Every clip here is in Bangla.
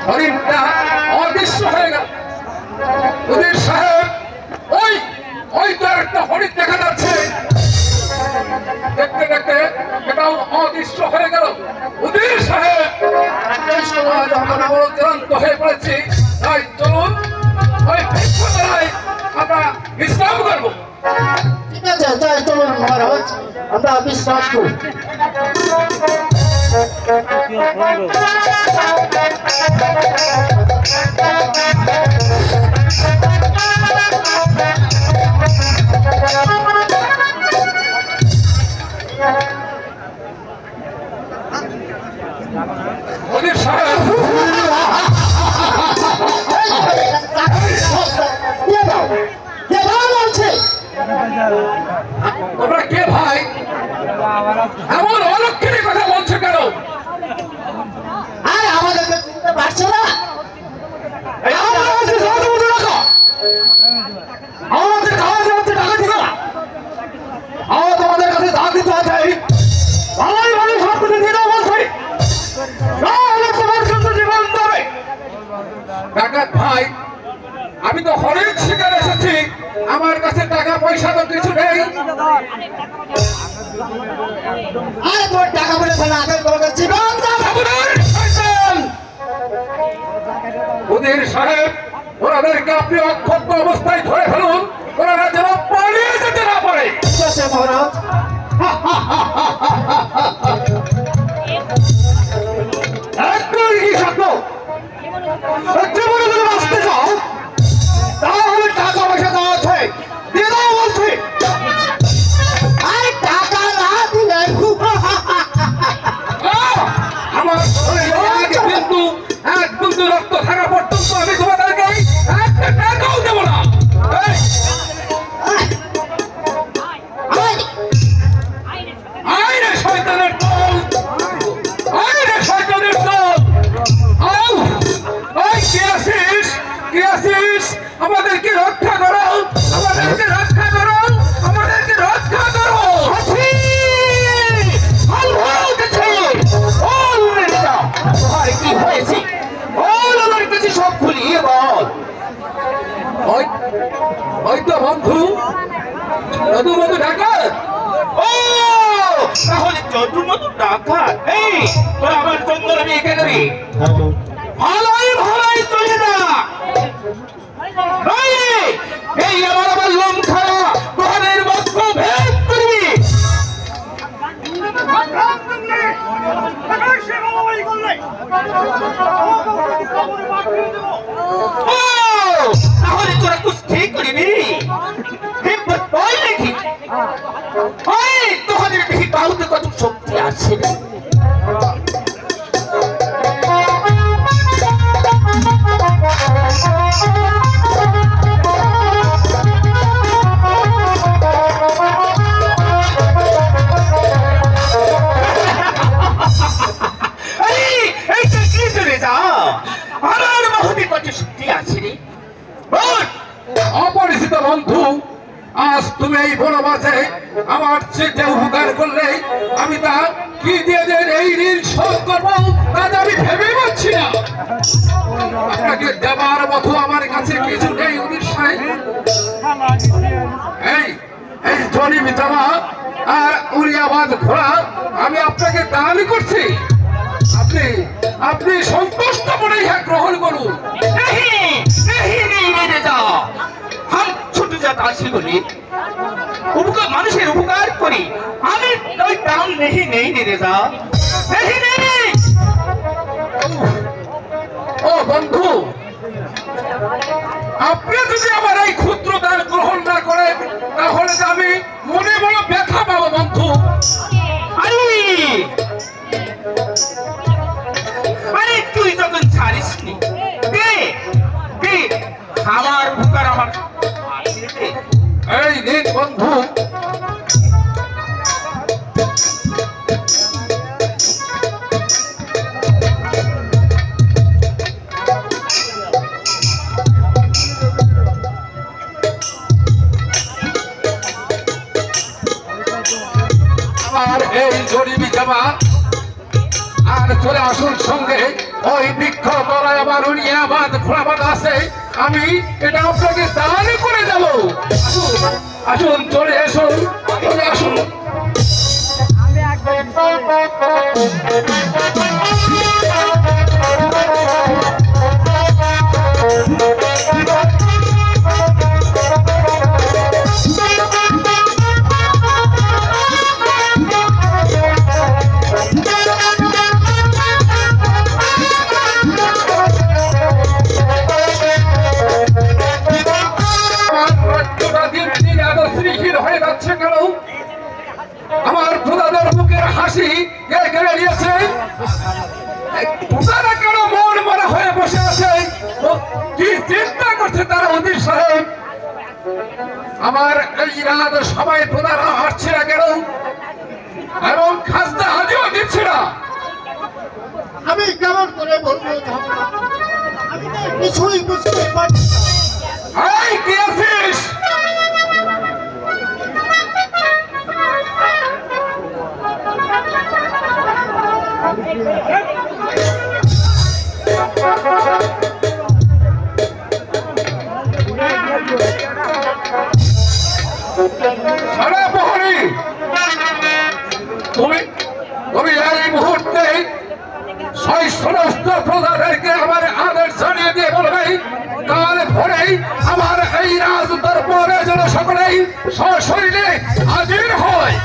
হরিণটা অদৃশ্য হয়ে গেল। উজির সাহেব, ওই ওই তো একটা হরিণ দেখা যাচ্ছে। দেখতে দেখতে এটাও অদৃশ্য হয়ে গেল। উজির সাহেব, আমরা বড় ক্লান্ত হয়ে পড়েছি। তাই চলুন ওই বৃক্ষতলায় আমরা বিশ্রাম করবো। ঠিক আছে, তাই চলুন মহারাজ, আমরা বিশ্রাম করি। উজির সাহেব, তোমরা কে ভাই? এমন অলক্ষণী কথা বলছো কেন? আর আমাদেরকে চিনতে পারছো না? আমাদের খাওয়া যাচ্ছে টাকা দিবে না। আমার তোমাদের কাছে যা দিতে আছে ভালোই ভালো সব কিছু দিয়ে দাও বলছি। নাহলে তোমার জন্য জীবন দেবে। ডাকাত ভাই, আমি তো হরিণ শিকার এসেছি, আমার কাছে টাকা পয়সা তো কিছু নেই। আর তোর টাকা পয়সা না আগে তোমাদের জীবন উজির সাহেব, ওনাদেরকে আপনি অক্ষত অবস্থায় ধরে ফেলুন, ওনারা যেন পালিয়ে যেতে না পারে। ঠিক আছে মহারাজ। একদম কি সত্য? জীবনে যদি বাঁচতে চাও তাহলে টাকা পয়সা দেওয়া আছে, দিয়ে দাও বলছি। আর টাকা না দিলে আমার এক বিন্দু রক্ত থাকা পর্যন্ত আমি তোমাদেরকে একটা টাকাও দেবো না। এই, আইরে শয়তানের দল, আইরে শয়তানের দল। আউ, ওই কে আছিস? কে আছিস? আমাদেরকে রক্ষা করো, আমাদেরকে রক্ষা করো, আমাদেরকে রক্ষা করো। কি হয়েছে? বল, আমার কাছে সব খুলিয়ে বল। ওই ওই তো বন্ধু, যদুমধু ডাকাত। ও তাহলে যদুমধু ডাকাত। এই তোরা আমার জঙ্গল আমি এখানে রে ভালোই ভালোই চলে না। এই আমার আবার লোম খাড়া তোহাদের বক্ষ ভেদ করবি। ও তাহলে তোরা কুস্তি করবি? বল দেখি, তোহাদের দেখি বাহুতে কত শক্তি আছে। আমার বাহুতে কত শক্তি আছে রে। অপরিচিত বন্ধু, আজ তুমি এই বড় মাঝে আমার চেয়ে উপকার করলে আমি তা কি দিয়ে যে এই ঋণ শোধ করবো তা আমি ভেবে পাচ্ছি না। আপনাকে দেবার মতো আমার কাছে কিছু নেই উজির সাহেব। এই এই জনি মিতামা আর উড়িয়াবাদ ঘোড়া আমি আপনাকে দাবি করছি, আপনি আপনি সন্তুষ্ট মনে ইহা গ্রহণ করুন। ছোট জাত আছি বলে উপকার, মানুষের উপকার করি আমি, ওই দাম নেই নেই রে যা নেই। ও বন্ধু, আপনি যদি আমার এই ক্ষুদ্র দান গ্রহণ না করেন তাহলে যে আমি মনে বড় ব্যথা পাবো বন্ধু। আরে তুই যখন ছাড়িস নি আমার উপকার আমার এই নিন বন্ধু। আমার এই জরিবি জামা আর চলে আসুন সঙ্গে ওই বৃক্ষ তলায় আমার উনিয়াবাদ খোলাবাদ আছে, আমি এটা আপনাকে দান করে দেব। আসুন আসুন, চলে আসুন, চলে আসুন। আমার প্রজাদের মুখের হাসি কে কেড়ে নিয়েছে? প্রজারা কেন মন মরা হয়ে বসে আছে? কি চিন্তা করছে তারা উজির সাহেব? আমার এই রাত সবাই প্রজারা হাসছে না কেন? এবং খাজনা আজও দিচ্ছে না। আমি কেমন করে বলবো? আমি তো কিছুই বুঝতে পারছি না। এই কি আছিস? সারা প্রহরী, তুমি এই মুহূর্তে সমস্ত প্রজাদেরকে আমার আদেশ জানিয়ে দিয়ে বলবে, কাল ভোরেই আমার এই রাজ দরবারে যেন সকলেই সশরীরে হাজির হয়।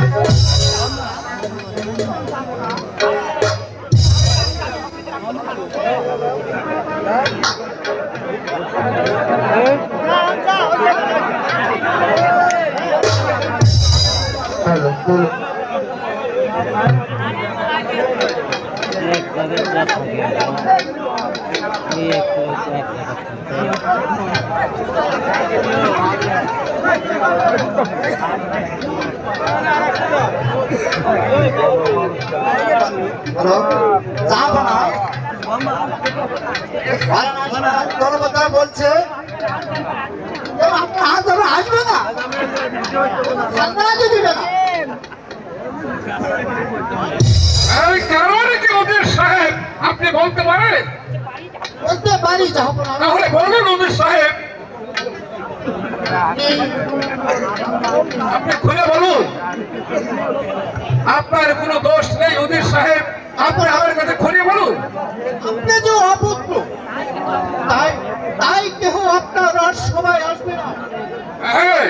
বলছে আপনার হাত ধরে আসবে না, দিবে না। কারণ কি ওদের সাহেব আপনি বলতে পারেন? বলতে পারি, তাহলে বলুন ওদের সাহেব, আপনি খুলে বলুন। আপনার কোনো দোষ নেই ওদের সাহেব, আপনি আমার কাছে খুলে বলুন। আপনি যে অপুত্র, তাই কেহ আপনার আর সময় আসবে না। হ্যাঁ,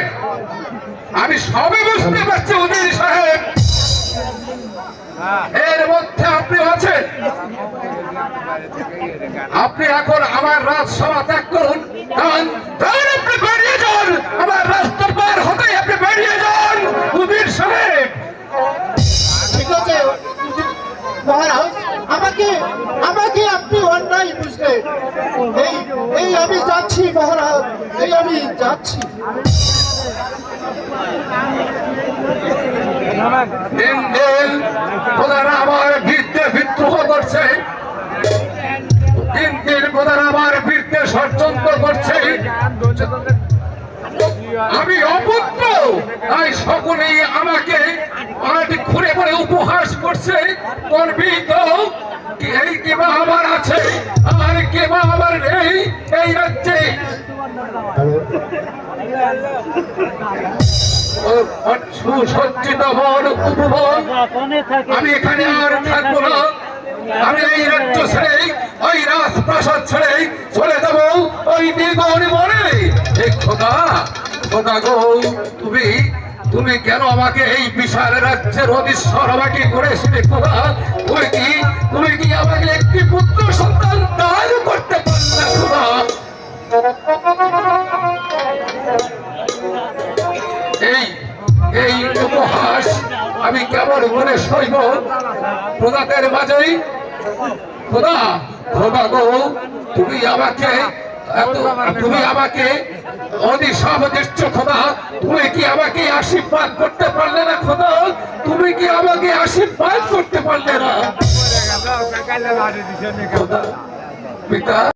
আমি সবে বুঝতে পারছি ওদের সাহেব, এর মধ্যে আপনি আছেন। আপনি এখন আমার রাজসভা ত্যাগ করুন, কারণ আপনি বেরিয়ে যান, আমার রাস্তার পার হতে আপনি বেরিয়ে যান উজির সাহেব। ঠিক আছে মহারাজ, আমাকে আপনি অন্যায় বুঝলেন। এই আমি যাচ্ছি মহারাজ, এই আমি যাচ্ছি। দিন দিন প্রধান আমার বীরতে বিদ্রোহ করছে, দিন দিন প্রধান আমার বীরতে ষড়যন্ত্র করছে। আমি অপুত্র, তাই সকলেই আমাকে ঘুরে পড়ে উপহাস করছে। করবি তো, এই কেবা আমার আছে আর কেবা আমার নেই এই রাজ্যে। সুসজ্জিত হন উপভোগ, আমি এখানে আর থাকবো না। আমি এই রাজ্য ছেড়ে, ওই রাজপ্রাসাদ ছেড়ে চলে যাবো ওই নিগন বনে। খোদা খোদা গো, তুমি কেন আমাকে এই বিশাল রাজ্যের অধীশ্বর আমাকে করেছিলে খোদা? তুমি কি আমাকে একটি পুত্র সন্তান দান করতে পারলে খোদা? এই উপহাস আমি কেমন মনে সইব প্রজাদের মাঝেই? খোদা খোদা গো, তুমি আমাকে অভিশাপ দিচ্ছ খোদা। তুমি কি আমাকে আশীর্বাদ করতে পারলে না খোদা? তুমি কি আমাকে আশীর্বাদ করতে পারলে না খোদা? পিতা